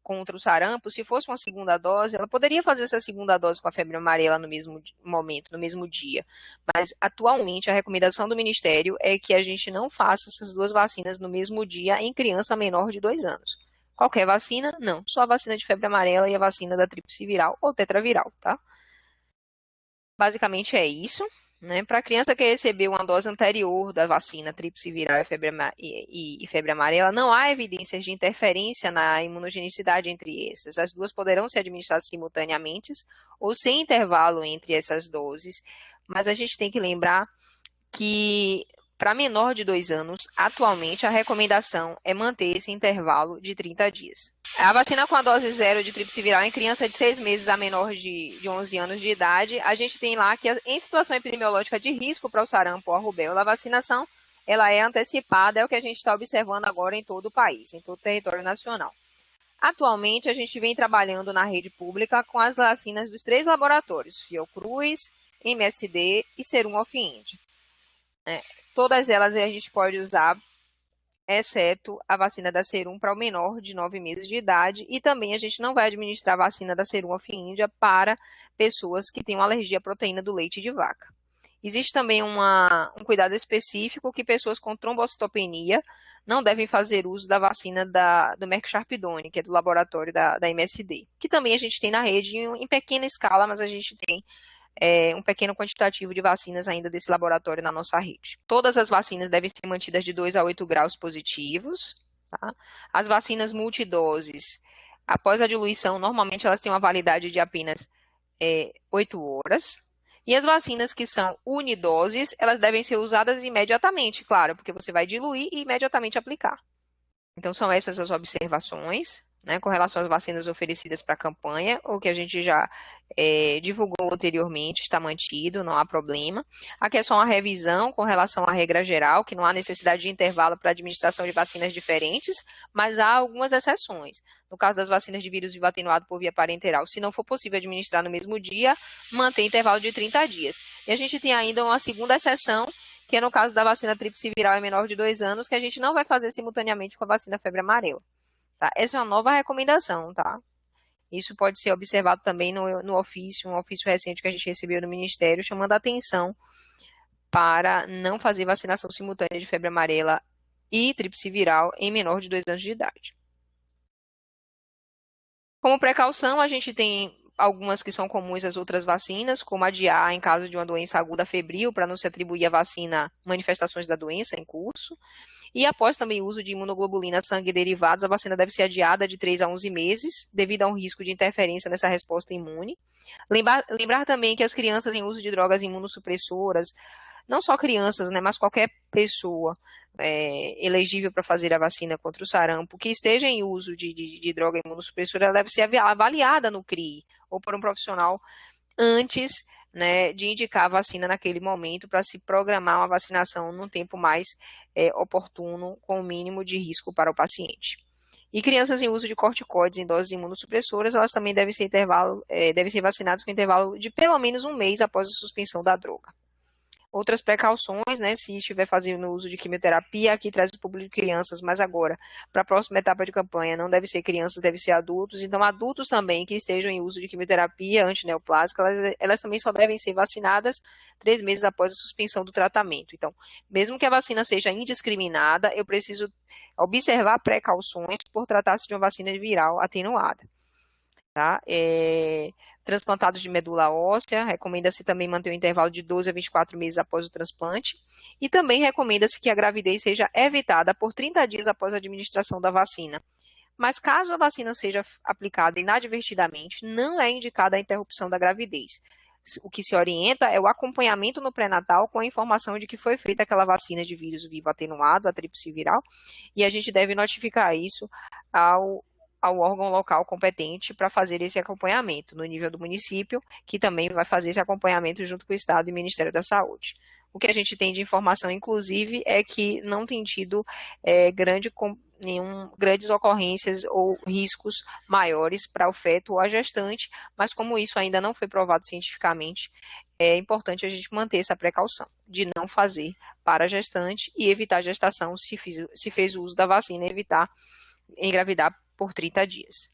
contra o sarampo, se fosse uma segunda dose, ela poderia fazer essa segunda dose com a febre amarela no mesmo momento, no mesmo dia. Mas, atualmente, a recomendação do Ministério é que a gente não faça essas 2 vacinas no mesmo dia em criança menor de 2 anos. Qualquer vacina? Não. Só a vacina de febre amarela e a vacina da tríplice viral ou tetraviral, tá? Basicamente é isso. Né? Para a criança que recebeu uma dose anterior da vacina tríplice viral e febre amarela, não há evidências de interferência na imunogenicidade entre essas. As 2 poderão ser administradas simultaneamente ou sem intervalo entre essas doses, mas a gente tem que lembrar que para menor de 2 anos, atualmente a recomendação é manter esse intervalo de 30 dias. A vacina com a dose 0 de tríplice viral em criança de 6 meses a menor de 11 anos de idade, a gente tem lá que em situação epidemiológica de risco para o sarampo ou a rubéola, a vacinação ela é antecipada, é o que a gente está observando agora em todo o país, em todo o território nacional. Atualmente, a gente vem trabalhando na rede pública com as vacinas dos 3 laboratórios, Fiocruz, MSD e Serum Alfiende. Todas elas a gente pode usar, exceto a vacina da Serum para o menor de 9 meses de idade, e também a gente não vai administrar a vacina da Serum Alfiíndia para pessoas que têm uma alergia à proteína do leite de vaca. Existe também um cuidado específico que pessoas com trombocitopenia não devem fazer uso da vacina do Merck Sharpdone, que é do laboratório da MSD, que também a gente tem na rede em pequena escala, mas a gente tem um pequeno quantitativo de vacinas ainda desse laboratório na nossa rede. Todas as vacinas devem ser mantidas de 2 a 8 graus positivos. Tá? As vacinas multidoses, após a diluição, normalmente elas têm uma validade de apenas 8 horas. E as vacinas que são unidoses, elas devem ser usadas imediatamente, claro, porque você vai diluir e imediatamente aplicar. Então, são essas as observações, né, com relação às vacinas oferecidas para a campanha. O que a gente já divulgou anteriormente está mantido, não há problema. Aqui é só uma revisão com relação à regra geral, que não há necessidade de intervalo para a administração de vacinas diferentes, mas há algumas exceções. No caso das vacinas de vírus vivo atenuado por via parenteral, se não for possível administrar no mesmo dia, mantém intervalo de 30 dias. E a gente tem ainda uma segunda exceção, que é no caso da vacina tríplice viral em menor de 2 anos, que a gente não vai fazer simultaneamente com a vacina febre amarela. Tá? Essa é uma nova recomendação, tá? Isso pode ser observado também no ofício, um ofício recente que a gente recebeu no Ministério, chamando a atenção para não fazer vacinação simultânea de febre amarela e tríplice viral em menor de 2 anos de idade. Como precaução, a gente tem algumas que são comuns às outras vacinas, como adiar em caso de uma doença aguda febril, para não se atribuir à vacina manifestações da doença em curso. E após também o uso de imunoglobulina, sangue e derivados, a vacina deve ser adiada de 3 a 11 meses, devido a um risco de interferência nessa resposta imune. Lembrar também que as crianças em uso de drogas imunossupressoras, não só crianças, né, mas qualquer pessoa elegível para fazer a vacina contra o sarampo, que esteja em uso de droga imunossupressora, ela deve ser avaliada no CRI ou por um profissional antes, né, de indicar a vacina naquele momento para se programar uma vacinação num tempo mais oportuno, com o mínimo de risco para o paciente. E crianças em uso de corticoides em doses imunossupressoras, elas também devem ser vacinadas com intervalo de pelo menos 1 mês após a suspensão da droga. Outras precauções, né, se estiver fazendo uso de quimioterapia, aqui traz o público de crianças, mas agora, para a próxima etapa de campanha, não deve ser crianças, deve ser adultos, então adultos também que estejam em uso de quimioterapia antineoplásica, elas também só devem ser vacinadas 3 meses após a suspensão do tratamento. Então, mesmo que a vacina seja indiscriminada, eu preciso observar precauções por tratar-se de uma vacina viral atenuada. Tá? Transplantados de medula óssea, recomenda-se também manter o intervalo de 12 a 24 meses após o transplante, e também recomenda-se que a gravidez seja evitada por 30 dias após a administração da vacina. Mas caso a vacina seja aplicada inadvertidamente, não é indicada a interrupção da gravidez. O que se orienta é o acompanhamento no pré-natal com a informação de que foi feita aquela vacina de vírus vivo atenuado, a tríplice viral, e a gente deve notificar isso ao órgão local competente para fazer esse acompanhamento, no nível do município, que também vai fazer esse acompanhamento junto com o Estado e o Ministério da Saúde. O que a gente tem de informação, inclusive, é que não tem tido grandes ocorrências ou riscos maiores para o feto ou a gestante, mas como isso ainda não foi provado cientificamente, é importante a gente manter essa precaução de não fazer para a gestante e evitar a gestação se fez o uso da vacina, evitar engravidar por 30 dias.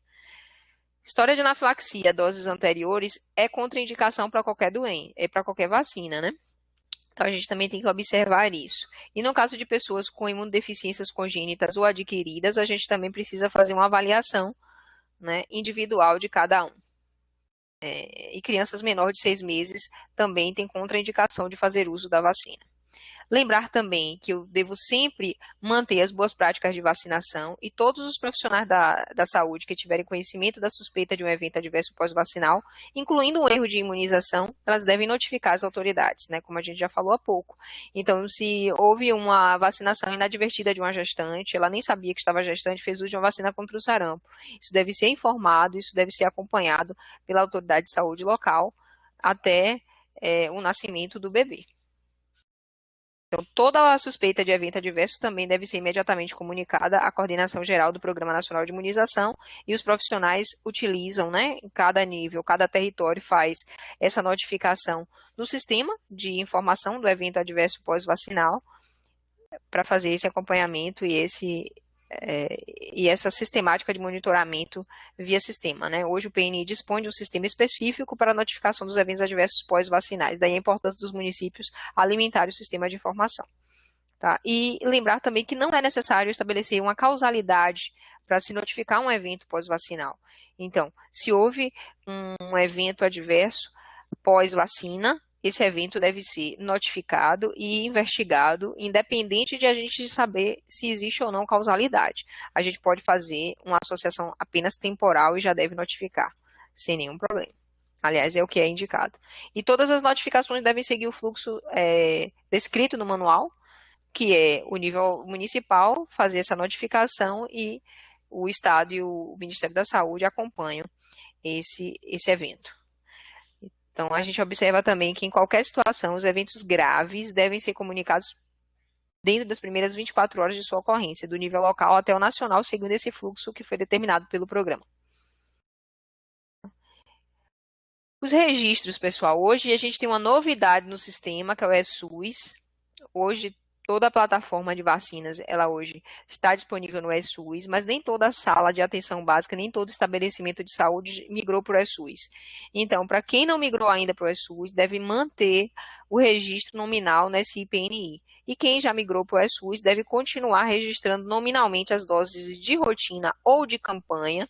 História de anafilaxia, doses anteriores, é contraindicação para qualquer doença, para qualquer vacina, né? Então, a gente também tem que observar isso. E no caso de pessoas com imunodeficiências congênitas ou adquiridas, a gente também precisa fazer uma avaliação, né, individual de cada um. E crianças menores de 6 meses também têm contraindicação de fazer uso da vacina. Lembrar também que eu devo sempre manter as boas práticas de vacinação e todos os profissionais da saúde que tiverem conhecimento da suspeita de um evento adverso pós-vacinal, incluindo um erro de imunização, elas devem notificar as autoridades, né, como a gente já falou há pouco. Então, se houve uma vacinação inadvertida de uma gestante, ela nem sabia que estava gestante, fez uso de uma vacina contra o sarampo. Isso deve ser informado, isso deve ser acompanhado pela autoridade de saúde local até o nascimento do bebê. Então, toda a suspeita de evento adverso também deve ser imediatamente comunicada à coordenação geral do Programa Nacional de Imunização e os profissionais utilizam, né, em cada nível, cada território faz essa notificação no sistema de informação do evento adverso pós-vacinal para fazer esse acompanhamento e essa sistemática de monitoramento via sistema, né? Hoje o PNI dispõe de um sistema específico para a notificação dos eventos adversos pós-vacinais, daí a importância dos municípios alimentarem o sistema de informação. Tá? E lembrar também que não é necessário estabelecer uma causalidade para se notificar um evento pós-vacinal. Então, se houve um evento adverso pós-vacina, esse evento deve ser notificado e investigado, independente de a gente saber se existe ou não causalidade. A gente pode fazer uma associação apenas temporal e já deve notificar, sem nenhum problema. Aliás, é o que é indicado. E todas as notificações devem seguir o fluxo descrito no manual, que é o nível municipal fazer essa notificação e o Estado e o Ministério da Saúde acompanham esse evento. Então, a gente observa também que em qualquer situação, os eventos graves devem ser comunicados dentro das primeiras 24 horas de sua ocorrência, do nível local até o nacional, seguindo esse fluxo que foi determinado pelo programa. Os registros, pessoal. Hoje a gente tem uma novidade no sistema, que é o eSUS. Hoje, toda a plataforma de vacinas, ela hoje está disponível no eSUS, mas nem toda a sala de atenção básica, nem todo estabelecimento de saúde migrou para o eSUS. Então, para quem não migrou ainda para o eSUS, deve manter o registro nominal no SIPNI. E quem já migrou para o eSUS deve continuar registrando nominalmente as doses de rotina ou de campanha,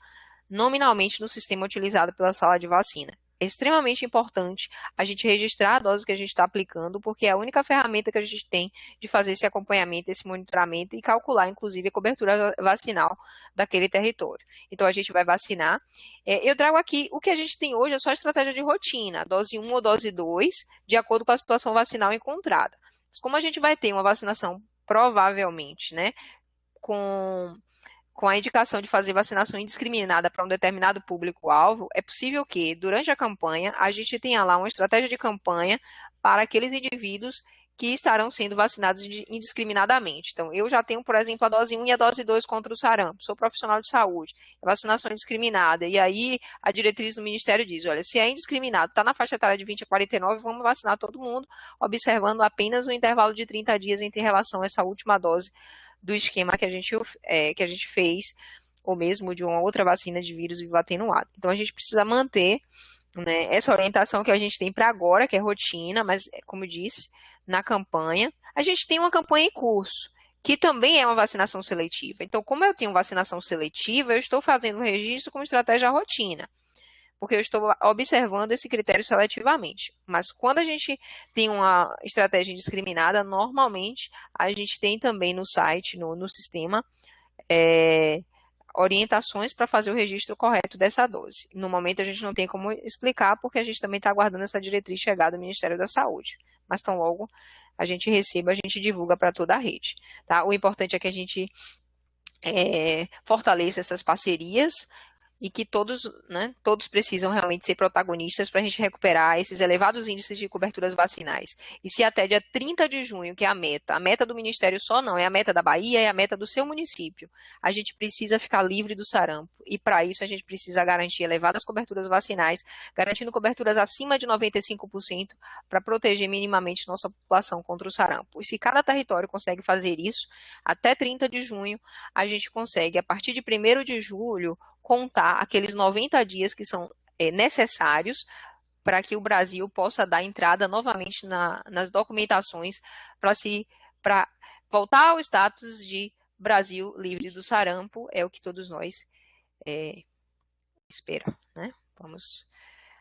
nominalmente no sistema utilizado pela sala de vacina. É extremamente importante a gente registrar a dose que a gente está aplicando, porque é a única ferramenta que a gente tem de fazer esse acompanhamento, esse monitoramento e calcular, inclusive, a cobertura vacinal daquele território. Então, a gente vai vacinar. Eu trago aqui, o que a gente tem hoje é só a estratégia de rotina, dose 1 ou dose 2, de acordo com a situação vacinal encontrada. Mas como a gente vai ter uma vacinação, provavelmente, né, com a indicação de fazer vacinação indiscriminada para um determinado público-alvo, é possível que, durante a campanha, a gente tenha lá uma estratégia de campanha para aqueles indivíduos que estarão sendo vacinados indiscriminadamente. Então, eu já tenho, por exemplo, a dose 1 e a dose 2 contra o sarampo, sou profissional de saúde, vacinação indiscriminada, e aí a diretriz do Ministério diz, olha, se é indiscriminado, está na faixa etária de 20 a 49, vamos vacinar todo mundo, observando apenas um intervalo de 30 dias entre relação a essa última dose do esquema que a gente fez, ou mesmo de uma outra vacina de vírus vivo atenuado. Então, a gente precisa manter, né, essa orientação que a gente tem para agora, que é rotina, mas, como eu disse, na campanha. A gente tem uma campanha em curso, que também é uma vacinação seletiva. Então, como eu tenho vacinação seletiva, eu estou fazendo o registro como estratégia rotina, porque eu estou observando esse critério seletivamente. Mas quando a gente tem uma estratégia indiscriminada, normalmente a gente tem também no site, no sistema, orientações para fazer o registro correto dessa dose. No momento a gente não tem como explicar, porque a gente também está aguardando essa diretriz chegar do Ministério da Saúde. Mas tão logo a gente receba, a gente divulga para toda a rede. Tá? O importante é que a gente fortaleça essas parcerias e que todos precisam realmente ser protagonistas para a gente recuperar esses elevados índices de coberturas vacinais. E se até dia 30 de junho, que é a meta do Ministério só não, é a meta da Bahia, é a meta do seu município, a gente precisa ficar livre do sarampo. E para isso a gente precisa garantir elevadas coberturas vacinais, garantindo coberturas acima de 95% para proteger minimamente nossa população contra o sarampo. E se cada território consegue fazer isso, até 30 de junho, a gente consegue, a partir de 1º de julho, contar aqueles 90 dias que são necessários para que o Brasil possa dar entrada novamente nas documentações para voltar ao status de Brasil livre do sarampo, é o que todos nós esperam, né?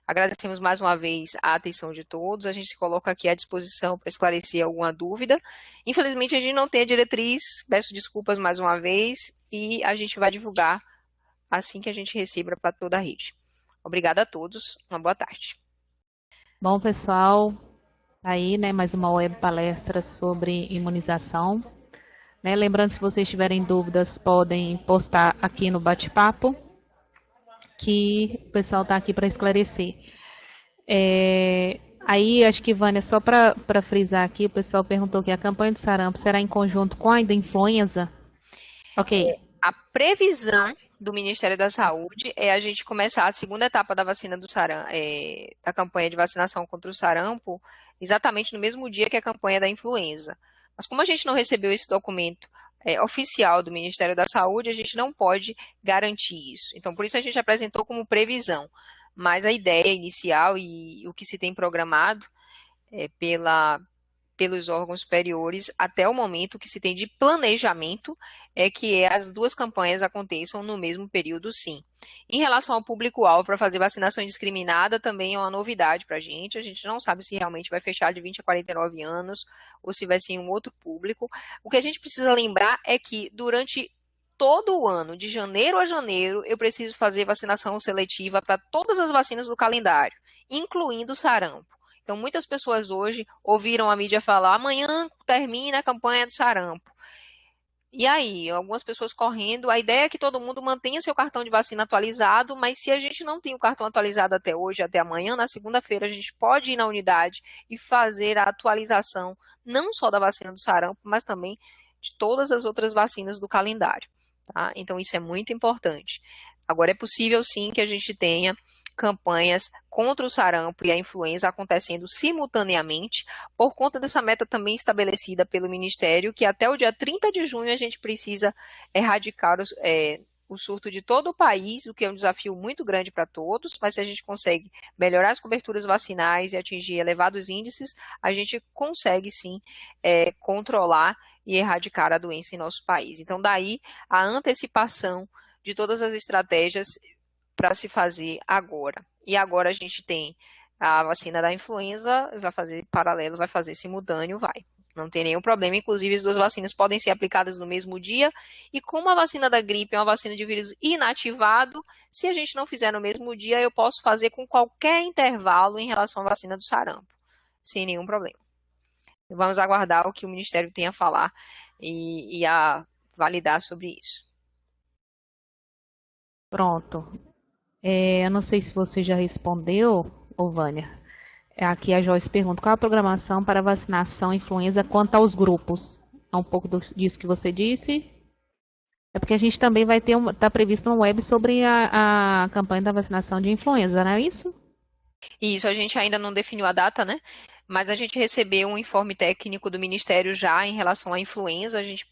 Agradecemos mais uma vez a atenção de todos, a gente se coloca aqui à disposição para esclarecer alguma dúvida. Infelizmente a gente não tem a diretriz, peço desculpas mais uma vez, e a gente vai divulgar assim que a gente receba para toda a rede. Obrigada a todos, uma boa tarde. Bom, pessoal, aí, né, mais uma web palestra sobre imunização. Né, lembrando, se vocês tiverem dúvidas, podem postar aqui no bate-papo, que o pessoal está aqui para esclarecer. Aí, acho que, Vânia, só para frisar aqui, o pessoal perguntou que a campanha do sarampo será em conjunto com a da influenza? Ok. A previsão do Ministério da Saúde é a gente começar a segunda etapa da vacina do sarampo, da campanha de vacinação contra o sarampo, exatamente no mesmo dia que a campanha da influenza. Mas como a gente não recebeu esse documento oficial do Ministério da Saúde, a gente não pode garantir isso. Então, por isso a gente apresentou como previsão. Mas a ideia inicial e o que se tem programado pelos órgãos superiores até o momento que se tem de planejamento é que as duas campanhas aconteçam no mesmo período, sim. Em relação ao público-alvo para fazer vacinação indiscriminada, também é uma novidade para a gente não sabe se realmente vai fechar de 20 a 49 anos ou se vai ser em um outro público. O que a gente precisa lembrar é que durante todo o ano, de janeiro a janeiro, eu preciso fazer vacinação seletiva para todas as vacinas do calendário, incluindo o sarampo. Então, muitas pessoas hoje ouviram a mídia falar, amanhã termina a campanha do sarampo. E aí, algumas pessoas correndo, a ideia é que todo mundo mantenha seu cartão de vacina atualizado, mas se a gente não tem o cartão atualizado até hoje, até amanhã, na segunda-feira, a gente pode ir na unidade e fazer a atualização, não só da vacina do sarampo, mas também de todas as outras vacinas do calendário. Tá? Então, isso é muito importante. Agora, é possível, sim, que a gente tenha campanhas contra o sarampo e a influenza acontecendo simultaneamente, por conta dessa meta também estabelecida pelo Ministério, que até o dia 30 de junho a gente precisa erradicar o surto de todo o país, o que é um desafio muito grande para todos, mas se a gente consegue melhorar as coberturas vacinais e atingir elevados índices, a gente consegue sim controlar e erradicar a doença em nosso país. Então, daí a antecipação de todas as estratégias para se fazer agora. E agora a gente tem a vacina da influenza, vai fazer paralelo, vai fazer simultâneo, vai. Não tem nenhum problema, inclusive as duas vacinas podem ser aplicadas no mesmo dia, e como a vacina da gripe é uma vacina de vírus inativado, se a gente não fizer no mesmo dia, eu posso fazer com qualquer intervalo em relação à vacina do sarampo, sem nenhum problema. Vamos aguardar o que o Ministério tem a falar e a validar sobre isso. Pronto. Eu não sei se você já respondeu, ô Vânia. Aqui a Joyce pergunta, qual a programação para vacinação influenza quanto aos grupos? É um pouco disso que você disse. É porque a gente também vai ter, está previsto uma web sobre a campanha da vacinação de influenza, não é isso? Isso, a gente ainda não definiu a data, né? Mas a gente recebeu um informe técnico do Ministério já em relação à influenza. A gente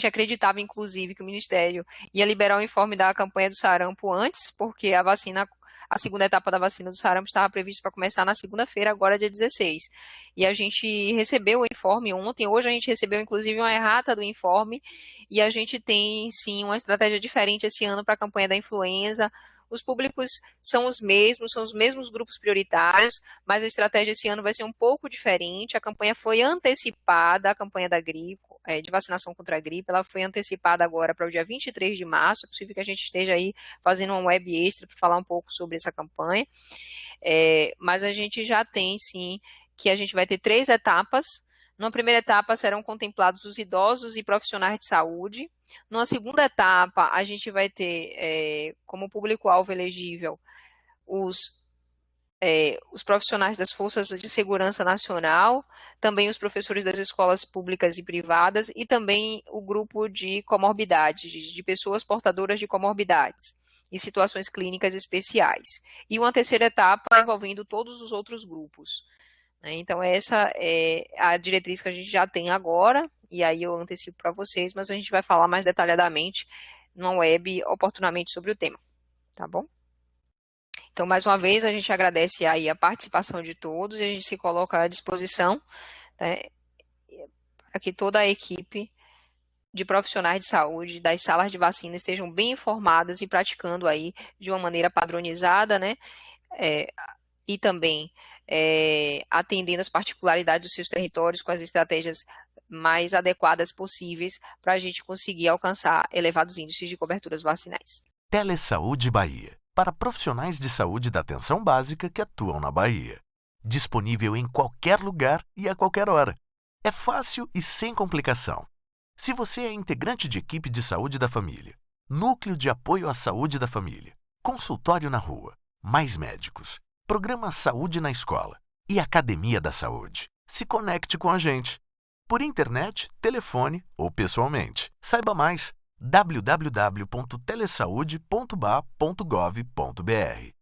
acreditava, inclusive, que o Ministério ia liberar o informe da campanha do sarampo antes, porque a segunda etapa da vacina do sarampo estava prevista para começar na segunda-feira, agora dia 16. E a gente recebeu o informe ontem, hoje a gente recebeu, inclusive, uma errata do informe, e a gente tem, sim, uma estratégia diferente esse ano para a campanha da influenza. Os públicos são os mesmos grupos prioritários, mas a estratégia esse ano vai ser um pouco diferente. A campanha foi antecipada, a campanha da gripe, de vacinação contra a gripe, ela foi antecipada agora para o dia 23 de março. É possível que a gente esteja aí fazendo uma web extra para falar um pouco sobre essa campanha. Mas a gente já tem, sim, que a gente vai ter 3 etapas. Numa primeira etapa serão contemplados os idosos e profissionais de saúde. Numa segunda etapa, a gente vai ter como público-alvo elegível os profissionais das Forças de Segurança Nacional, também os professores das escolas públicas e privadas e também o grupo de comorbidades, de pessoas portadoras de comorbidades e situações clínicas especiais. E uma terceira etapa envolvendo todos os outros grupos. Então, essa é a diretriz que a gente já tem agora, e aí eu antecipo para vocês, mas a gente vai falar mais detalhadamente numa web oportunamente sobre o tema, tá bom? Então, mais uma vez, a gente agradece aí a participação de todos e a gente se coloca à disposição, né, para que toda a equipe de profissionais de saúde das salas de vacina estejam bem informadas e praticando aí de uma maneira padronizada, né, e também atendendo as particularidades dos seus territórios com as estratégias mais adequadas possíveis para a gente conseguir alcançar elevados índices de coberturas vacinais. Telesaúde Bahia, para profissionais de saúde da atenção básica que atuam na Bahia. Disponível em qualquer lugar e a qualquer hora. É fácil e sem complicação. Se você é integrante de equipe de saúde da família, núcleo de apoio à saúde da família, consultório na rua, mais médicos, programa Saúde na Escola e Academia da Saúde. Se conecte com a gente. Por internet, telefone ou pessoalmente. Saiba mais: www.telesaude.ba.gov.br.